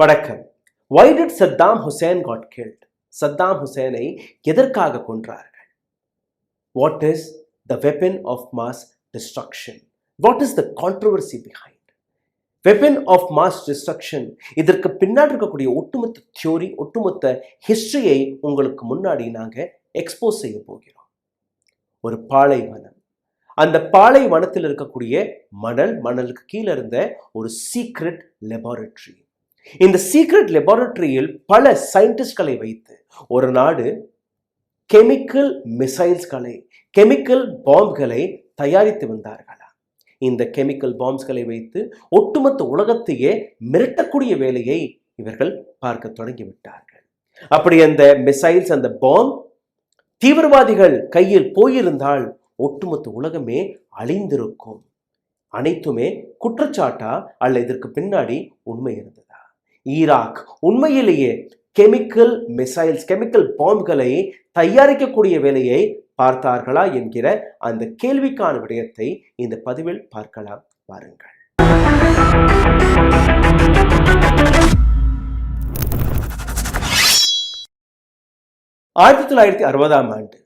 வணக்கம். Why did Saddam Hussein got killed? சத்தாம் ஹுசேனை எதற்காக கொன்றார்கள்? What is the weapon of mass destruction? What is the controversy behind? Weapon of mass destruction, இதற்கு பின்னாடி இருக்கக்கூடிய ஒட்டுமொத்த theory, ஒட்டுமொத்த ஹிஸ்டரியை உங்களுக்கு முன்னாடி நாங்கள் எக்ஸ்போஸ் செய்ய போகிறோம். ஒரு பாலைவனம், அந்த பாலைவனத்தில் இருக்கக்கூடிய மணலுக்கு கீழே இருந்த ஒரு சீக்ரெட் லெபார்டரி. இந்த சீக்ரெட் லெபார்டரியில் பல சயின்டிஸ்ட்களை வைத்து ஒரு நாடு கெமிக்கல் மிசைல்ஸ்களை, கெமிக்கல் பாம்புகளை தயாரித்து வந்தார்களா? இந்த கெமிக்கல் பாம்ஸ்களை வைத்து ஒட்டுமொத்த உலகத்தையே மிரட்டக்கூடிய வேலையை இவர்கள் பார்க்க தொடங்கிவிட்டார்கள். அப்படி அந்த மிசைல்ஸ், அந்த பாம் தீவிரவாதிகள் கையில் போயிருந்தால் ஒட்டுமொத்த உலகமே அழிந்திருக்கும். அனைத்துமே குற்றச்சாட்டா அல்ல இதற்கு பின்னாடி உண்மை இருந்ததா? ஈராக் உண்மையிலேயே கெமிக்கல் மிசைல்ஸ், கெமிக்கல் பாம்புகளை தயாரிக்கக்கூடிய வேலையை பார்த்தார்களா என்கிற அந்த கேள்விக்கான விடயத்தை இந்த பதிவில் பார்க்கலாம். வாருங்கள். 1960ஆம் ஆண்டு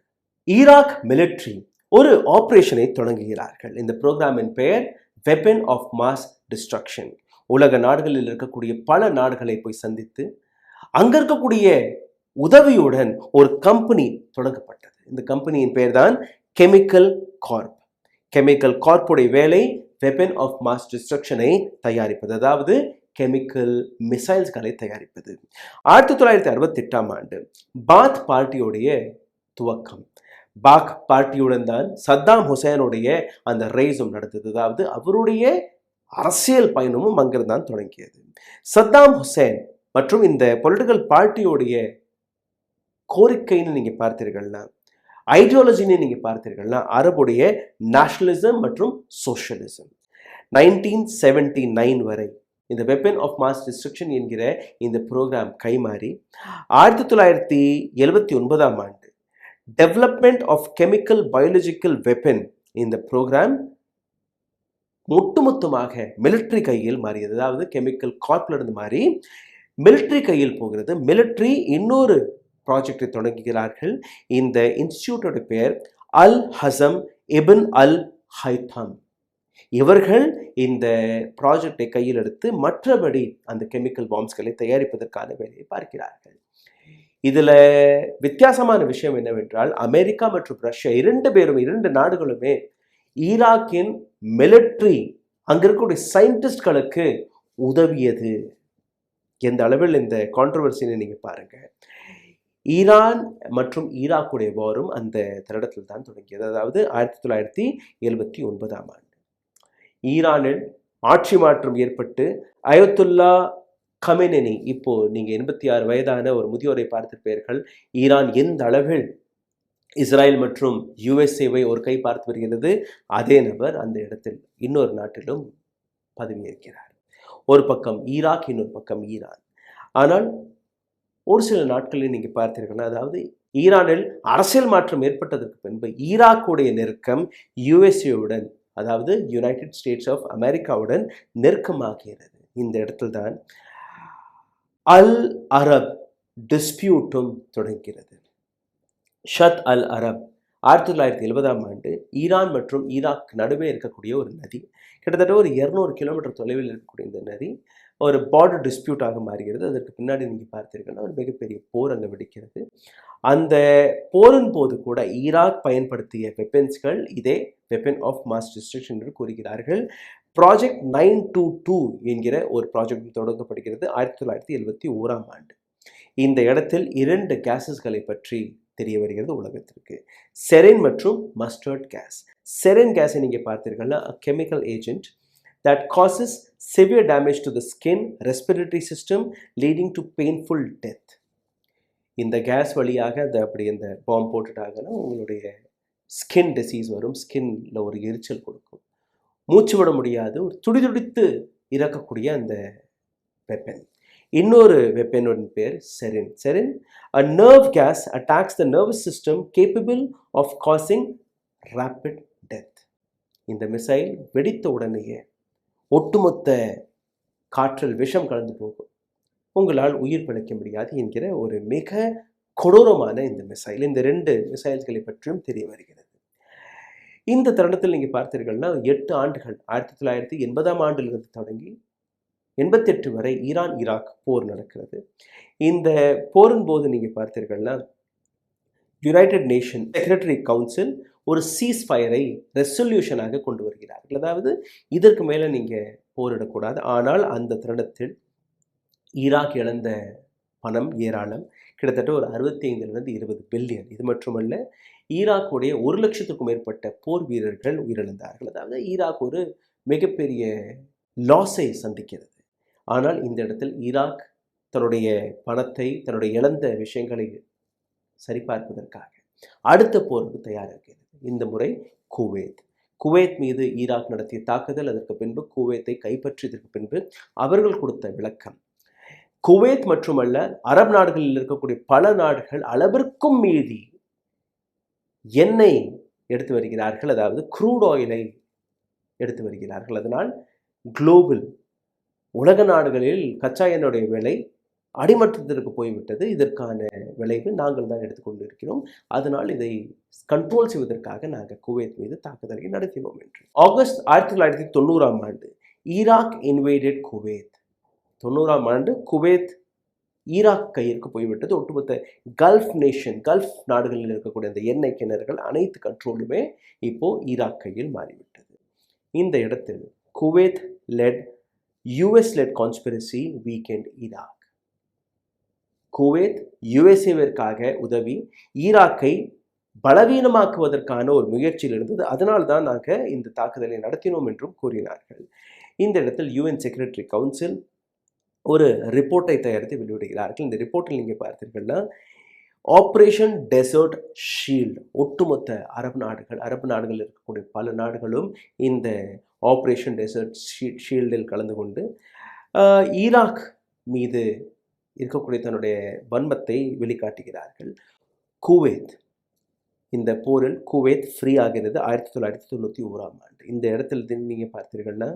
ஈராக் மிலிட்ரி ஒரு ஆபரேஷனை தொடங்குகிறார்கள். இந்த புரோகிராமின் பெயர் வெப்பன் ஆஃப் மாஸ் டிஸ்ட்ரக்ஷன். உலக நாடுகளில் இருக்கக்கூடிய பல நாடுகளை போய் சந்தித்து அங்க இருக்கக்கூடிய உதவியுடன் ஒரு கம்பெனி தொடங்கப்பட்டது. இந்த கம்பெனியின் பெயர் தான் கெமிக்கல் கார்ப். கெமிக்கல் கார்ப்புடைய வேலை வெப்பன் ஆஃப் மாஸ் டிஸ்ட்ரக்ஷனை தயாரிப்பது, அதாவது கெமிக்கல் மிசைல்ஸ்களை தயாரிப்பது. 1968ஆம் ஆண்டு பாத் பார்ட்டியோடைய துவக்கம். பாக் பார்ட்டியுடன் தான் சத்தாம் ஹுசேனுடைய அந்த ரேஸும் நடந்தது. அதாவது அவருடைய அரசியல் பயணமும் அங்கிருந்தான் தொடங்கியது. சத்தாம் ஹுசேன் மற்றும் இந்த பொலிட்டிக்கல் பார்ட்டியோடைய கோரிக்கைன்னு நீங்க பார்த்தீர்கள்னா, ஐடியாலஜின்னு நீங்க பார்த்தீர்கள்னா, அரபுடைய நேஷனலிசம் மற்றும் சோஷியலிசம். 1979 வரை இந்த வெப்பன் ஆஃப் மாஸ் டிஸ்ட்ரக்ஷன் என்கிற இந்த ப்ரோக்ராம் கைமாறி 1979ஆம் ஆண்டு development of chemical biological weapon இந்த ப்ரோக்ராம் ஒட்டுமொத்தமாக மிலிட்ரி கையில் மாறியது. அதாவது கெமிக்கல் கார்ப்ல இருந்து மாறி மிலிட்ரி கையில் போகிறது. மிலிட்ரி இன்னொரு ப்ராஜெக்டை தொடங்குகிறார்கள். இந்த இன்ஸ்டிடியூட்டோட பெயர் அல் ஹசம் இப்ன் அல் ஹைத்தம். இவர்கள் இந்த ப்ராஜெக்டை கையில் எடுத்து மற்றபடி அந்த கெமிக்கல் பாம்ஸ்களை தயாரிப்பதற்கான வேலையை பார்க்கிறார்கள். இதுல வித்தியாசமான விஷயம் என்னவென்றால், அமெரிக்கா மற்றும் ரஷ்யா இரண்டு நாடுகளுமே ஈராக்கின் மிலிட்ரி, அங்க இருக்கக்கூடிய சயின்டிஸ்ட்களுக்கு உதவியது. எந்த அளவில் இந்த கான்ட்ரவர்சின்னு நீங்க பாருங்க. ஈரான் மற்றும் ஈராக்குடைய வாரும் அந்த தருணத்தில் தான் தொடங்கியது. அதாவது 1979ஆம் ஆண்டு ஈரானில் ஆட்சி மாற்றம் ஏற்பட்டு அயத்துல்லா கமெனி, இப்போ நீங்க 86 வயதான ஒரு முதியோரை பார்த்திருப்பீர்கள். ஈரான் எந்த அளவில் இஸ்ரேல் மற்றும் யுஎஸ்ஏவை ஒரு கை பார்த்து வருகிறது, அதே நபர் அந்த இடத்தில் இன்னொரு நாட்டிலும் பதவியேற்கிறார். ஒரு பக்கம் ஈராக், இன்னொரு பக்கம் ஈரான். ஆனால் ஒரு சில நாட்களில் நீங்க பார்த்தீர்கள்னா, அதாவது ஈரானில் அரசியல் மாற்றம் ஏற்பட்டதற்கு பின்பு ஈராக்குடைய நெருக்கம் யுஎஸ்ஏவுடன், அதாவது யுனைடெட் ஸ்டேட்ஸ் ஆஃப் அமெரிக்காவுடன் நெருக்கமாகிறது. இந்த இடத்தில் தான் அல் அரப் டிஸ்பியூட்டும் தொடங்கிறது. ஷத் அல் அரப் 1970ஆம் ஆண்டு ஈரான் மற்றும் ஈராக் நடுவே இருக்கக்கூடிய ஒரு நதி, கிட்டத்தட்ட ஒரு 200 கிலோமீட்டர் தொலைவில் இருக்கக்கூடிய இந்த நதி ஒரு பார்டர் டிஸ்பியூட்டாக மாறுகிறது. அதற்கு பின்னாடி நீங்கள் பார்த்தீங்கன்னா ஒரு மிகப்பெரிய போர் அங்கே வெடிக்கிறது. அந்த போரின் போது கூட ஈராக் பயன்படுத்திய வெப்பன்ஸ்கள் இதே வெப்பன் ஆஃப் மாஸ் டிஸ்ட்ரக்ஷன் என்று கூறுகிறார்கள். ப்ராஜெக்ட் 922 என்கிற ஒரு ப்ராஜெக்ட் தொடங்கப்படுகிறது 1971ஆம் ஆண்டு. இந்த இடத்தில் 2 கேஸஸ்களை பற்றி தெரிய வருகிறது உலகத்திற்கு. செரின் மற்றும் மஸ்டர்ட் கேஸ். செரின் கேஸை நீங்க பார்த்தீர்கள்னா chemical agent that causes severe damage to the skin, respiratory system, leading to painful death. இந்த கேஸ் வழியாக அந்த பாம்பு போட்டுட்டாங்கன்னா உங்களுடைய ஸ்கின் டிசீஸ் வரும், ஸ்கின்ல ஒரு எரிச்சல் கொடுக்கும், மூச்சு விட முடியாது, ஒரு துடிதுடித்து இறக்கக்கூடிய அந்த வெப்பன். இன்னொரு வெப்பனோட பேர் sarin. Sarin a nerve gas attacks the nervous system capable of causing rapid death. இந்த மிசைல் வெடித்த உடனேயே ஒட்டுமொத்த காற்றில் விஷம் கலந்து போகும், உங்களால் உயிர் பிழைக்க முடியாது என்கிற ஒரு மிக கொடூரமான இந்த மிசைல், இந்த 2 மிசைல்களை பற்றியும் தெரிய வருகிறது. இந்த தருணத்தில் நீங்க பார்த்தீர்கள்னா 8 ஆண்டுகள் 1980ஆம் ஆண்டிலிருந்து தொடங்கி 88 வரை ஈரான் ஈராக் போர் நடக்கிறது. இந்த போரின் போது நீங்க பார்த்தீர்கள்னா யுனைடெட் நேஷன் செக்ரட்டரி கவுன்சில் ஒரு சீஸ்ஃபயரை ரெசல்யூஷனாக கொண்டு வருகிறார்கள். அதாவது இதற்கு மேலே நீங்கள் போரிடக்கூடாது. ஆனால் அந்த தருணத்தில் ஈராக் இழந்த பணம் ஏராளம், கிட்டத்தட்ட ஒரு 65லிருந்து 20 பில்லியன். இது மட்டுமல்ல, ஈராக்குடைய 1 லட்சத்துக்கும் மேற்பட்ட போர் வீரர்கள் உயிரிழந்தார்கள். அதாவது ஈராக் ஒரு மிகப்பெரிய லாஸை சந்திக்கிறது. ஆனால் இந்த இடத்தில் ஈராக் தன்னுடைய பணத்தை, தன்னுடைய இழந்த விஷயங்களை சரிபார்ப்பதற்காக அடுத்த போருக்கு தயாராகிறது. இந்த முறை குவைத் மீது ஈராக் நடத்திய தாக்குதல், அதற்கு பின்பு குவைத்தை கைப்பற்றியதற்கு பின்பு அவர்கள் கொடுத்த விளக்கம். குவைத் மட்டுமல்ல, அரபு நாடுகளில் இருக்கக்கூடிய பல நாடுகள் அளவிற்கும் மீறி எண்ணெய் எடுத்து வருகிறார்கள், அதாவது க்ரூட் ஆயிலை எடுத்து வருகிறார்கள். அதனால் குளோபல் உலக நாடுகளில் கச்சா எண்ணெயுடைய விலை அடிமட்டத்திற்கு போய்விட்டது. இதற்கான விளைவு நாங்கள் தான் எடுத்துக்கொண்டு இருக்கிறோம். அதனால் இதை கண்ட்ரோல் செய்வதற்காக நாங்கள் குவைத் மீது தாக்குதலை நடத்தினோம் என்று. ஆகஸ்ட் 1990ஆம் ஆண்டு ஈராக் இன்வேடட் குவைத். 90ஆம் ஆண்டு குவைத் ஈராக் கையிற்கு போய்விட்டது. ஒட்டுமொத்த கல்ஃப் நாடுகளில் இருக்கக்கூடிய அந்த எண்ணெய் கிணறுகள் அனைத்து கண்ட்ரோலுமே இப்போ ஈராக் கையில் மாறிவிட்டது. இந்த இடத்தில் Kuwait led US led conspiracy weakened Iraq. குவைத் யுஎஸ்ஏவிற்காக உதவி ஈராக்கை பலவீனமாக்குவதற்கான ஒரு முயற்சியில் இருந்தது. அதனால்தான் நாங்கள் இந்த தாக்குதலை நடத்தினோம் என்றும் கூறினார்கள். இந்த இடத்தில் UN செக்ரட்டரி கவுன்சில் ஒரு ரிப்போர்ட்டை தயாரித்து வெளியிடுகிறார்கள். இந்த ரிப்போர்ட்டில் நீங்கள் பார்த்தீர்கள்னா ஆப்ரேஷன் டெசர்ட் ஷீல்டு, ஒட்டுமொத்த அரபு நாடுகள் இருக்கக்கூடிய பல நாடுகளும் இந்த ஆப்ரேஷன் டெசர்ட் ஷீல்டில் கலந்து கொண்டு ஈராக் மீது இருக்கக்கூடிய தன்னுடைய வன்மத்தை வெளிக்காட்டுகிறார்கள். குவைத், இந்த போரில் குவைத் ஃப்ரீ ஆகிறது 1991ஆம் ஆண்டு. இந்த இடத்துல நீங்கள் பார்த்தீர்கள்னா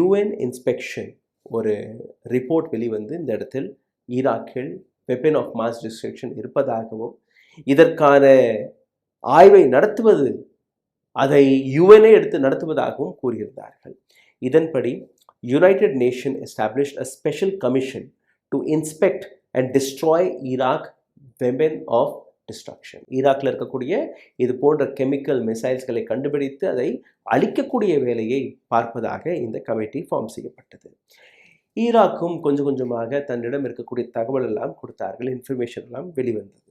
UN இன்ஸ்பெக்ஷன் ஒரு ரிப்போர்ட் வெளிவந்து இந்த இடத்தில் ஈராக்கில் வெப்பன் ஆஃப் மாஸ் டிஸ்ட்ரக்ஷன் இருப்பதாகவும், இதற்கான ஆய்வை நடத்துவது அதை யுஎன்ஏ எடுத்து நடத்துவதாகவும் கூறியிருந்தார்கள். இதன்படி united nation established a special commission to inspect and destroy Iraq weapon of destruction. ஈராக்கில் இருக்கக்கூடிய இது போன்ற கெமிக்கல் மிசைல்ஸ்களை கண்டுபிடித்து அதை அழிக்கக்கூடிய வேலையை பார்ப்பதாக இந்த கமிட்டி ஃபார்ம் செய்யப்பட்டது. ஈராக்கும் கொஞ்சம் கொஞ்சமாக தன்னிடம் இருக்கக்கூடிய தகவல் எல்லாம் கொடுத்தார்கள், இன்ஃபர்மேஷன் எல்லாம் வெளிவந்தது.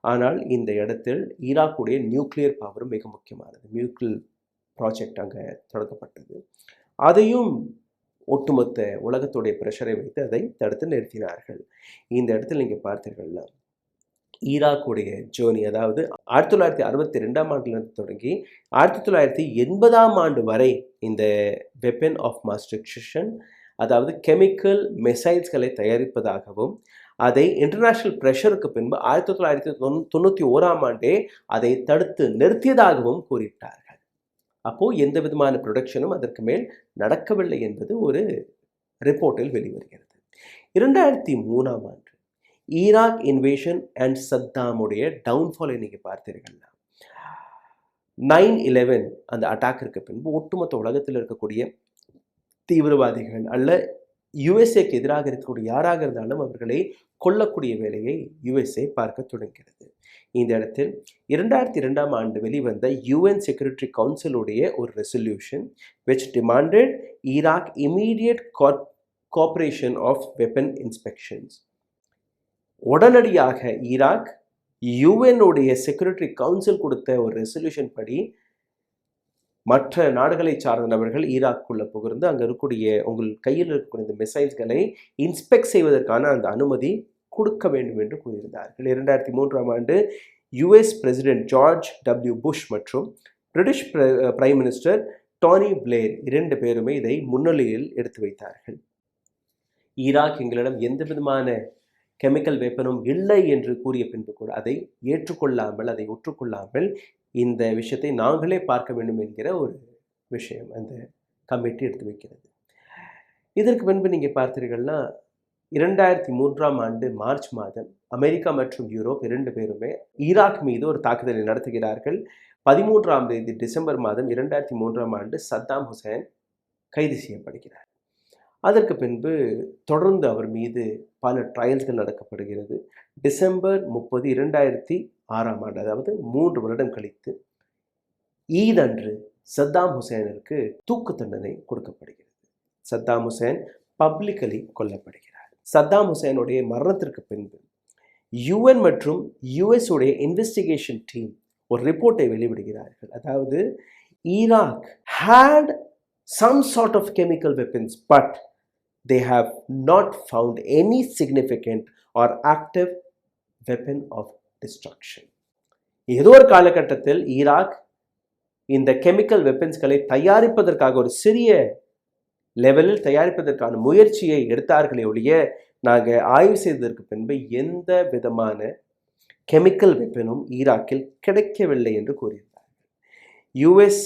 ஆனால் இந்த இடத்தில் ஈராக்குடைய நியூக்ளியர் பவரும் மிக முக்கியமானது. நியூக்ளியர் ப்ராஜெக்ட் அங்கே தொடங்கப்பட்டது. அதையும் ஒட்டுமொத்த உலகத்துடைய ப்ரெஷரை வைத்து அதை தடுத்து நிறுத்தினார்கள். இந்த இடத்தில் நீங்கள் பார்த்தீர்கள்னா ஈராக்குடைய ஜேர்னி, அதாவது 1962ஆம் ஆண்டிலிருந்து தொடங்கி 1980ஆம் ஆண்டு வரை இந்த வெப்பன் ஆஃப் மாஸ் டிஸ்ட்ரக்ஷன், அதாவது கெமிக்கல் மிசைல்ஸ்களை தயாரிப்பதாகவும், அதை இன்டர்நேஷ்னல் ப்ரெஷருக்கு பின்பு 1991ஆம் ஆண்டே அதை தடுத்து நிறுத்தியதாகவும் கூறிவிட்டார்கள். அப்போது எந்த விதமான ப்ரொடக்ஷனும் அதற்கு மேல் நடக்கவில்லை என்பது ஒரு ரிப்போர்ட்டில் வெளிவருகிறது. 2003ஆம் ஆண்டு ஈராக் இன்வேஷன் அண்ட் சத்தாமுடைய டவுன்ஃபாலை நீங்கள் பார்த்தீர்கள்னா 9/11 அந்த அட்டாக்கிற்கு பின்பு ஒட்டுமொத்த உலகத்தில் இருக்கக்கூடிய தீவிரவாதிகள் அல்ல யுஎஸ்ஏக்கு எதிராக இருக்கக்கூடிய யாராக இருந்தாலும் அவர்களை கொல்லக்கூடிய வேலையை யுஎஸ்ஏ பார்க்க தொடங்கிறது. இந்த இடத்தில் 2002ஆம் ஆண்டு வெளிவந்த UN செக்யூரிட்டி கவுன்சிலுடைய ஒரு resolution which demanded Iraq immediate cooperation of weapon inspections. உடனடியாக ஈராக் யுஎன்னுடைய செக்யூரிட்டி கவுன்சில் கொடுத்த ஒரு ரெசல்யூஷன் படி மற்ற நாடுகளை சார்ந்த நபர்கள் ஈராக்குள்ள புகுந்து அங்கே இருக்கக்கூடிய உங்கள் கையில் இருக்கக்கூடிய இந்த மிசைல்ஸ்களை இன்ஸ்பெக்ட் செய்வதற்கான அந்த அனுமதி கொடுக்க வேண்டும் என்று கூறியிருந்தார்கள். 2003ஆம் ஆண்டு US பிரசிடென்ட் ஜார்ஜ் புஷ் மற்றும் British prime minister Tony Blair 2 பேருமே இதை முன்னிலையில் எடுத்து வைத்தார்கள். ஈராக் எங்களிடம் எந்த விதமான கெமிக்கல் வெப்பனும் இல்லை என்று கூறிய பின்பு கூட அதை ஏற்றுக்கொள்ளாமல், அதை ஒற்றுக்கொள்ளாமல் இந்த விஷயத்தை நாங்களே பார்க்க வேண்டும் என்கிற ஒரு விஷயம் அந்த கமிட்டி எடுத்து வைக்கிறது. இதற்கு பின்பு நீங்கள் பார்த்தீர்கள்னா 2003ஆம் ஆண்டு மார்ச் மாதம் அமெரிக்கா மற்றும் யூரோப் 2 பேருமே ஈராக் மீது ஒரு தாக்குதலை நடத்துகிறார்கள். 13ஆம் தேதி டிசம்பர் மாதம் 2003ஆம் ஆண்டு சத்தாம் ஹுசேன் கைது செய்யப்படுகிறார். அதற்கு பின்பு தொடர்ந்து அவர் மீது பல ட்ரையல்ஸ்கள் நடக்கப்படுகிறது. டிசம்பர் 30, 2006ஆம் ஆண்டு, அதாவது 3 வருடம் கழித்து ஈதன்று சத்தாம் ஹுசேனிற்கு தூக்கு தண்டனை கொடுக்கப்படுகிறது. சத்தாம் ஹுசேன் பப்ளிக்கலி கொல்லப்படுகிறார். சத்தாம் ஹுசேனுடைய மரணத்திற்கு பின்பு UN மற்றும் US உடைய இன்வெஸ்டிகேஷன் டீம் ஒரு ரிப்போர்ட்டை வெளியிடுகிறார்கள். அதாவது Iraq had some sort of chemical weapons, but they have not found any significant or active weapon of destruction. ஏதோ ஒரு காலகட்டத்தில் ஈராக் இந்த கெமிக்கல் வெப்பன்ஸ்களை தயாரிப்பதற்காக ஒரு சிறிய லெவலில் தயாரிப்பதற்கான முயற்சியை எடுத்தார்களே ஒழிய நாங்கள் ஆய்வு செய்ததற்கு பின்பு எந்த விதமான கெமிக்கல் வெப்பனும் ஈராக்கில் கிடைக்கவில்லை என்று கூறியிருந்தார்கள். US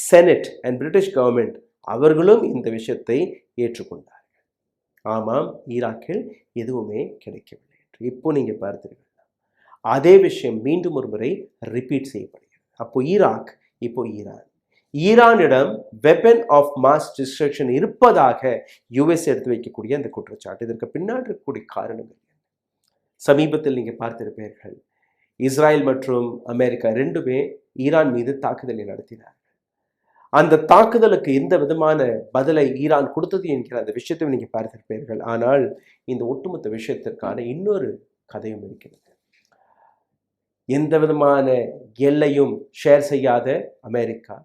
senate and British government அவர்களும் இந்த விஷயத்தை ஏற்றுக்கொண்டார்கள். ஆமாம், ஈராக்கில் எதுவுமே கிடைக்கவில்லை என்று. இப்போ நீங்கள் பார்த்தீர்கள், அதே விஷயம் மீண்டும் ஒரு முறை ரிப்பீட் செய்யப்படுகிறது. அப்போ ஈராக், இப்போ ஈரானிடம் வெப்பன் ஆஃப் மாஸ் டிஸ்ட்ரக்ஷன் இருப்பதாக US எடுத்து வைக்கக்கூடிய அந்த குற்றச்சாட்டு, இதற்கு பின்னாடி இருக்கக்கூடிய காரணங்கள் சமீபத்தில் நீங்கள் பார்த்திருப்பீர்கள். இஸ்ரேல் மற்றும் அமெரிக்கா 2மே ஈரான் மீது தாக்குதலை நடத்தினார்கள். அந்த தாக்குதலுக்கு எந்த விதமான பதிலை ஈரான் கொடுத்தது என்கிற அந்த விஷயத்தை நீங்கள் பார்த்திருப்பீர்கள். ஆனால் இந்த ஒட்டுமொத்த விஷயத்திற்கான இன்னொரு கதையும் இருக்கிறது. எந்த விதமான எல்லையும் ஷேர் செய்யாத அமெரிக்கா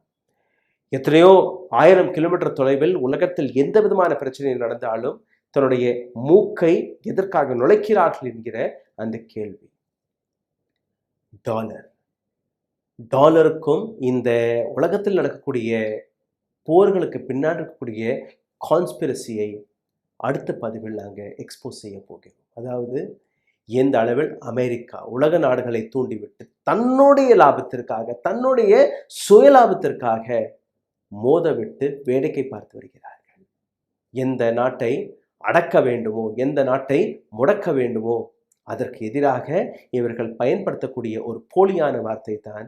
எத்தனையோ 1000 கிலோமீட்டர் தொலைவில் உலகத்தில் எந்த விதமான பிரச்சனை நடந்தாலும் தன்னுடைய மூக்கை எதற்காக நுழைக்கிறார்கள் என்கிற அந்த கேள்வி. டாலருக்கும் இந்த உலகத்தில் நடக்கக்கூடிய போர்களுக்கு பின்னாடி இருக்கக்கூடிய கான்ஸ்பிரசியை அடுத்த பதிவில் நாங்கள் எக்ஸ்போஸ் செய்ய போகிறோம். அதாவது எந்த அளவில் அமெரிக்கா உலக நாடுகளை தூண்டிவிட்டு தன்னுடைய லாபத்திற்காக, தன்னுடைய சுயலாபத்திற்காக மோதவிட்டு வேடிக்கை பார்த்து வருகிறார்கள். எந்த நாட்டை அடக்க வேண்டுமோ, எந்த நாட்டை முடக்க வேண்டுமோ, அதற்கு எதிராக இவர்கள் பயன்படுத்தக்கூடிய ஒரு போலியான வார்த்தை தான்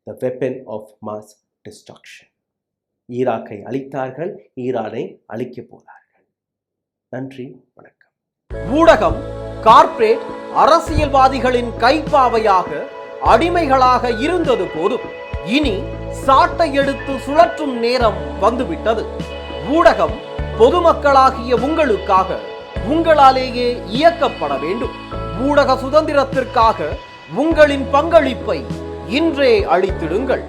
the weapon of mass destruction. ஈராக்கை அழித்தார்கள், ஈரானை அழிக்க போகிறார்கள். நன்றி, வணக்கம். ஊடகம் கார்ப்பரேட் அரசியல்வாதிகளின் கைப்பாவையாக, அடிமைகளாக இருந்தது போதும். இனி சாட்டை எடுத்து சுழற்றும் நேரம் வந்துவிட்டது. ஊடகம் பொதுமக்களாகிய உங்களுக்காக, உங்களாலேயே இயக்கப்பட வேண்டும். ஊடக சுதந்திரத்திற்காக உங்களின் பங்களிப்பை இன்றே அளித்திடுங்கள்.